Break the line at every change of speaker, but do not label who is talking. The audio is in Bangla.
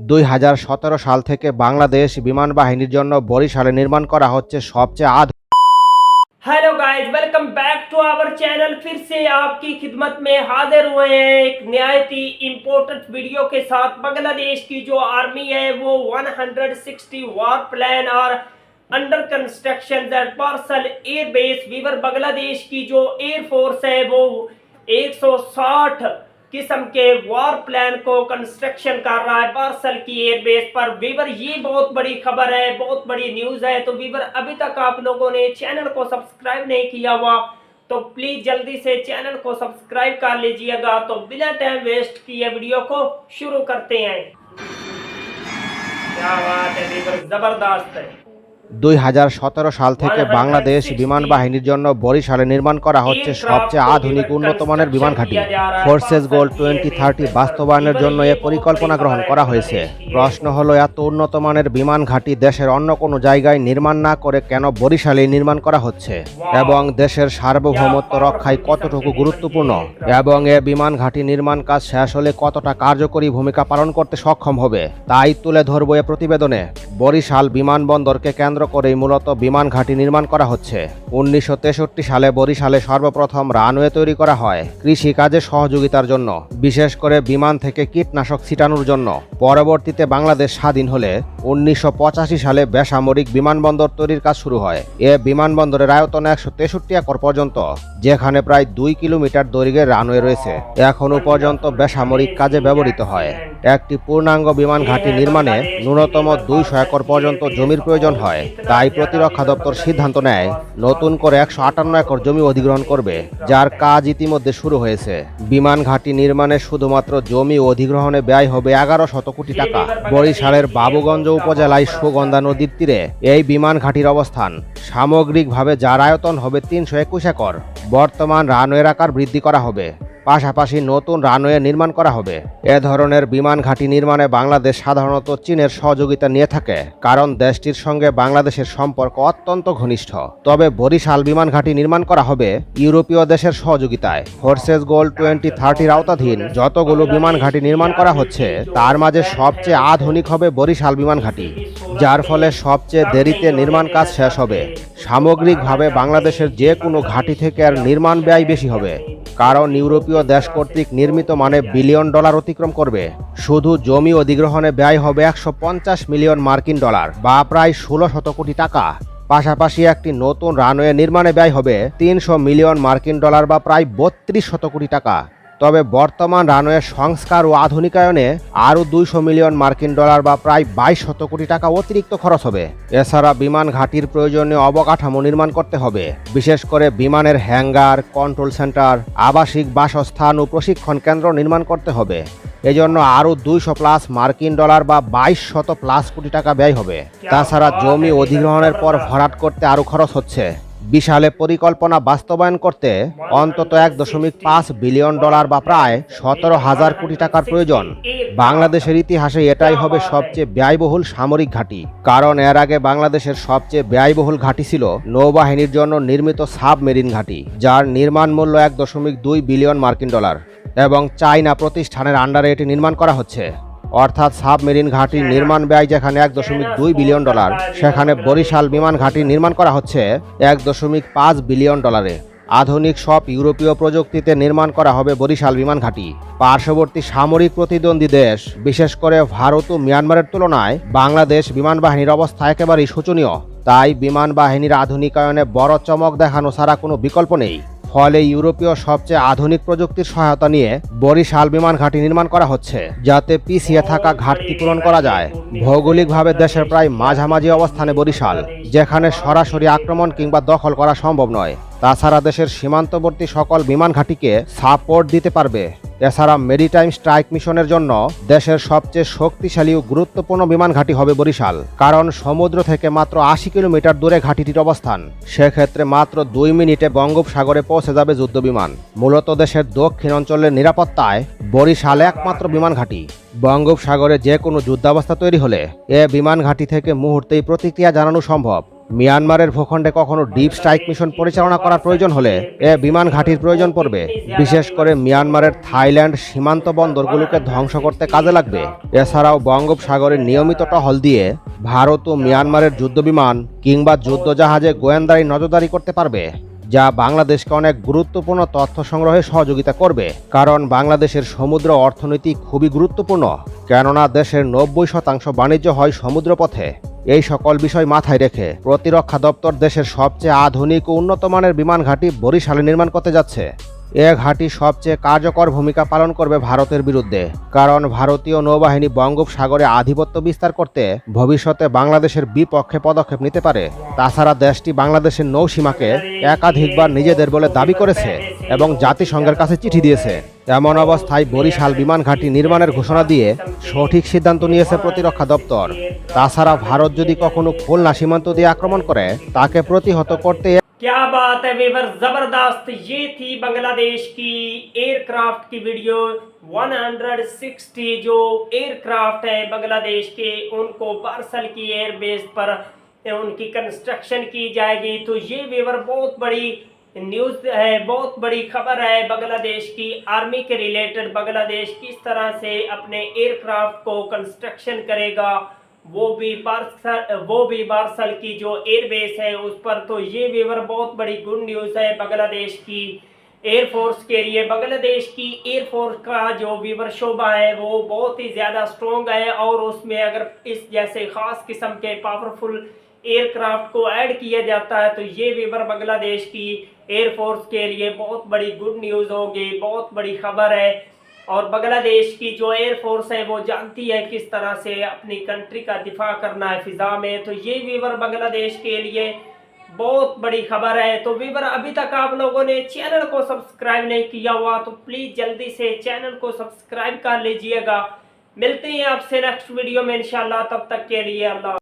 2017 সাল থেকে বাংলাদেশ বিমান বাহিনীর জন্য বরিশালে নির্মাণ করা হচ্ছে সবচেয়ে আধুনিক।
Hello guys, welcome back to our channel. फिर से आपकी खिदमत में हाजिर हुए हैं एक नहायत ही इम्पोर्टेंट वीडियो के साथ। बांग्लादेश की जो आर्मी है वो 160 वार प्लान और under construction that parcel air base weaver. Bangladesh की जो एयरफोर्स है वो 160 किस्म के वार प्लान को कंस्ट्रक्शन कर रहा है पार्सल की एयरबेस पर। वीवर ये बहुत बड़ी खबर है, बहुत बड़ी न्यूज़ है। तो वीवर अभी तक आप लोगों ने चैनल को सब्सक्राइब नहीं किया हुआ तो प्लीज़ जल्दी से चैनल को सब्सक्राइब कर लीजिएगा। तो बिना टाइम वेस्ट किए वीडियो को शुरू करते हैं। क्या बात है वीवर, ज़बरदस्त है।
2017 সাল থেকে বাংলাদেশ বিমান বাহিনীর জন্য বরিশালে নির্মাণ করা হচ্ছে সবচেয়ে আধুনিক উন্নত মানের বিমান ঘাঁটি। ফোর্সেস গোল 2030 বাস্তবায়নের জন্য এ পরিকল্পনা গ্রহণ করা হয়েছে। প্রশ্ন হলো, এত উন্নত মানের বিমান ঘাঁটি দেশের অন্য কোনো জায়গায় নির্মাণ না করে কেন বরিশালে নির্মাণ করা হচ্ছে, এবং দেশের সার্বভৌমত্ব রক্ষায় কতটুকু গুরুত্বপূর্ণ, এবং এ বিমান ঘাঁটি নির্মাণ কাজ শেষ হলে কতটা কার্যকরী ভূমিকা পালন করতে সক্ষম হবে, তাই তুলে ধরব এ প্রতিবেদনে। বরিশাল বিমানবন্দরকে কেন্দ্র করেই মূলত বিমান ঘাঁটি নির্মাণ করা হচ্ছে। 1963 সালে বরিশালে সর্বপ্রথম রানওয়ে তৈরি করা হয় কৃষি কাজে সহযোগিতার জন্য, বিশেষ করে বিমান থেকে কীটনাশক ছিটানোর জন্য। পরবর্তীতে বাংলাদেশ স্বাধীন হলে 1985 সালে বেসামরিক বিমানবন্দর তৈরির কাজ শুরু হয়। এ বিমানবন্দরের আয়তন 163 একর পর্যন্ত, যেখানে প্রায় 2 কিলোমিটার দৈর্ঘ্যের রানওয়ে রয়েছে। এখনও পর্যন্ত বেসামরিক কাজে ব্যবহৃত হয়। একটি পূর্ণাঙ্গ বিমান ঘাঁটি নির্মাণে ন্যূনতম 200 একর পর্যন্ত জমির প্রয়োজন হয়। তাই প্রতিরক্ষা দপ্তর সিদ্ধান্ত নেয় নতুন করে 158 একর জমি অধিগ্রহণ করবে, যার কাজ ইতিমধ্যে শুরু হয়েছে। বিমান ঘাঁটি নির্মাণে শুধুমাত্র জমি অধিগ্রহণে ব্যয় হবে 1100 কোটি টাকা। বরিশালের বাবুগঞ্জ উপজেলায় সুগন্ধা নদীর তীরে এই বিমান ঘাঁটির অবস্থান। সামগ্রিকভাবে যার আয়তন হবে 321 একর। বর্তমান রানওয়ের আকার বৃদ্ধি করা হবে, পাশাপাশি নতুন রানওয়ে নির্মাণ করা হবে। এ ধরনের বিমান ঘাঁটি নির্মাণে বাংলাদেশ সাধারণত চীনের সহযোগিতা নিয়ে থাকে, কারণ দেশটির সঙ্গে বাংলাদেশের সম্পর্ক অত্যন্ত ঘনিষ্ঠ। তবে বরিশাল বিমান ঘাঁটি নির্মাণ করা হবে ইউরোপীয় দেশের সহযোগিতায়। ফোর্সেস গোল 2030 আওতাধীন যতগুলো বিমান ঘাঁটি নির্মাণ করা হচ্ছে তার মাঝে সবচেয়ে আধুনিক হবে বরিশাল বিমান ঘাঁটি, যার ফলে সবচেয়ে দেরিতে নির্মাণ কাজ শেষ হবে। সামগ্রিকভাবে বাংলাদেশের যে কোনো ঘাঁটি থেকে আর নির্মাণ ব্যয় বেশি হবে, কারণ ইউরোপীয় দেশ কর্তৃক নির্মিত মানে $1 বিলিয়ন অতিক্রম করবে। শুধু জমি অধিগ্রহণে ব্যয় হবে $150 মিলিয়ন মার্কিন ডলার বা প্রায় 1600 কোটি টাকা। পাশাপাশি একটি নতুন রানওয়ে নির্মাণে ব্যয় হবে $300 মিলিয়ন মার্কিন ডলার বা প্রায় 3200 কোটি টাকা। তবে বর্তমান রানওয়ে সংস্কার ও আধুনিকায়নে আরও $200 মিলিয়ন মার্কিন ডলার বা প্রায় 2200 কোটি টাকা অতিরিক্ত খরচ হবে। এছাড়া বিমান ঘাঁটির প্রয়োজনীয় অবকাঠামো নির্মাণ করতে হবে, বিশেষ করে বিমানের হ্যাঙ্গার, কন্ট্রোল সেন্টার, আবাসিক বাসস্থান ও প্রশিক্ষণ কেন্দ্র নির্মাণ করতে হবে। এজন্য আরও $200+ মার্কিন ডলার বা 2200+ কোটি টাকা ব্যয় হবে। তাছাড়া জমি অধিগ্রহণের পর ভরাট করতে আরও খরচ হচ্ছে। বিশালে পরিকল্পনা বাস্তবায়ন করতে অন্তত $1.5 বিলিয়ন বা প্রায় 17,000 কোটি টাকার প্রয়োজন। বাংলাদেশের ইতিহাসে এটাই হবে সবচেয়ে ব্যয়বহুল সামরিক ঘাঁটি, কারণ এর আগে বাংলাদেশের সবচেয়ে ব্যয়বহুল ঘাঁটি ছিল নৌবাহিনীর জন্য নির্মিত সাবমেরিন ঘাঁটি, যার নির্মাণ মূল্য $1.2 বিলিয়ন মার্কিন ডলার, এবং চায়না প্রতিষ্ঠানের আন্ডারে এটি নির্মাণ করা হচ্ছে। অর্থাৎ সাবমেরিন ঘাঁটির নির্মাণ ব্যয় যেখানে $1.2 বিলিয়ন, সেখানে বরিশাল বিমান ঘাঁটি নির্মাণ করা হচ্ছে $1.5 বিলিয়ন। আধুনিক সব ইউরোপীয় প্রযুক্তিতে নির্মাণ করা হবে বরিশাল বিমান ঘাঁটি। পার্শ্ববর্তী সামরিক প্রতিদ্বন্দ্বী দেশ, বিশেষ করে ভারত ও মিয়ানমারের তুলনায় বাংলাদেশ বিমান বাহিনীর অবস্থা একেবারেই শোচনীয়। তাই বিমান বাহিনীর আধুনিকায়নে বড় চমক দেখানো ছাড়া কোনো বিকল্প নেই। ফলে ইউরোপীয় সবচেয়ে আধুনিক প্রযুক্তির সহায়তা নিয়ে বরিশাল বিমান ঘাঁটি নির্মাণ করা হচ্ছে, যাতে পিছিয়ে থাকা ঘাটতি পূরণ করা যায়। ভৌগোলিকভাবে দেশের প্রায় মাঝামাঝি অবস্থানে বরিশাল, যেখানে সরাসরি আক্রমণ কিংবা দখল করা সম্ভব নয়। তাছাড়া দেশের সীমান্তবর্তী সকল বিমান ঘাঁটিকে সাপোর্ট দিতে পারবে। এছাড়া মেরিটাইম স্ট্রাইক মিশনের জন্য দেশের সবচেয়ে শক্তিশালী ও গুরুত্বপূর্ণ বিমান ঘাঁটি হবে বরিশাল, কারণ সমুদ্র থেকে মাত্র 80 কিলোমিটার দূরে ঘাঁটিটির অবস্থান। সেক্ষেত্রে মাত্র 2 মিনিটে বঙ্গোপসাগরে পৌঁছে যাবে যুদ্ধবিমান। মূলত দেশের দক্ষিণ অঞ্চলের নিরাপত্তায় বরিশাল একমাত্র বিমান ঘাঁটি। বঙ্গোপসাগরে যে কোনো যুদ্ধাবস্থা তৈরি হলে এ বিমান ঘাঁটি থেকে মুহূর্তেই প্রতিক্রিয়া জানানো সম্ভব। মিয়ানমারের ভূখণ্ডে কখনো ডিপ স্ট্রাইক মিশন পরিচালনা করার প্রয়োজন হলে এ বিমান ঘাঁটির প্রয়োজন পড়বে। বিশেষ করে মিয়ানমারের থাইল্যান্ড সীমান্ত বন্দরগুলোকে ধ্বংস করতে কাজে লাগবে। এছাড়াও বঙ্গোপসাগরে নিয়মিত টহল দিয়ে ভারত ও মিয়ানমারের যুদ্ধবিমান কিংবা যুদ্ধজাহাজে গোয়েন্দারি নজরদারি করতে পারবে, যা বাংলাদেশকে অনেক গুরুত্বপূর্ণ তথ্য সংগ্রহে সহযোগিতা করবে। কারণ বাংলাদেশের সমুদ্র অর্থনীতি খুবই গুরুত্বপূর্ণ, কেননা দেশের 90% বাণিজ্য হয় সমুদ্রপথে। এই সকল বিষয় মাথায় রেখে প্রতিরক্ষা দপ্তর দেশের সবচেয়ে আধুনিক ও উন্নত মানের বিমান ঘাঁটি বরিশালে নির্মাণ করতে যাচ্ছে। এ ঘাঁটি সবচেয়ে কার্যকর ভূমিকা পালন করবে ভারতের বিরুদ্ধে, কারণ ভারতীয় নৌবাহিনী বঙ্গোপসাগরে আধিপত্য বিস্তার করতে ভবিষ্যতে বাংলাদেশের বিপক্ষে পদক্ষেপ নিতে পারে। তাছাড়া দেশটি বাংলাদেশের নৌসীমাকে একাধিকবার নিজেদের বলে দাবি করেছে এবং জাতিসংঘের কাছে চিঠি দিয়েছে। এমন অবস্থায় বরিশাল বিমান ঘাঁটি নির্মাণের ঘোষণা দিয়ে সঠিক সিদ্ধান্ত নিয়েছে প্রতিরক্ষা দপ্তর। তাছাড়া ভারত যদি কখনো খুলনা সীমান্ত দিয়ে আক্রমণ করে, তাকে প্রতিহত করতে
क्या बात है वीवर, जबरदस्त। ये थी बांग्लादेश की एयरक्राफ्ट की वीडियो। 160 जो एयरक्राफ्ट है बांग्लादेश के, उनको पार्सल की एयरबेस पर उनकी कंस्ट्रक्शन की जाएगी। तो ये वीवर बहुत बड़ी न्यूज़ है, बहुत बड़ी खबर है बांग्लादेश की आर्मी के रिलेटेड। बांग्लादेश किस तरह से अपने एयरक्राफ्ट को कंस्ट्रक्शन करेगा, वो भी बारसल की जो एयरबेस है उस पर। तो ये वीवर बहुत बड़ी गुड न्यूज़ है बांग्लादेश की एयरफोर्स के लिए। बांग्लादेश की एयरफोर्स का जो वीवर शोबा है वो बहुत ही ज़्यादा स्ट्रॉन्ग है, और उसमें अगर इस जैसे ख़ास किस्म के पावरफुल एयरक्राफ्ट को ऐड किया जाता है तो ये वीवर बांग्लादेश की एयरफोर्स के लिए बहुत बड़ी गुड न्यूज़ होगी, बहुत बड़ी खबर है। और बांग्लादेश की जो एयरफोर्स है वो जानती है किस तरह से अपनी कंट्री का दिफा करना है फिजा में। तो ये वीवर बांग्लादेश के लिए बहुत बड़ी खबर है। तो वीवर, अभी तक आप लोगों ने चैनल को सब्सक्राइब नहीं किया हुआ तो प्लीज़ जल्दी से चैनल को सब्सक्राइब कर लीजिएगा। मिलते हैं आपसे नेक्स्ट वीडियो में इंशाल्लाह, तब तक के लिए अल्लाह।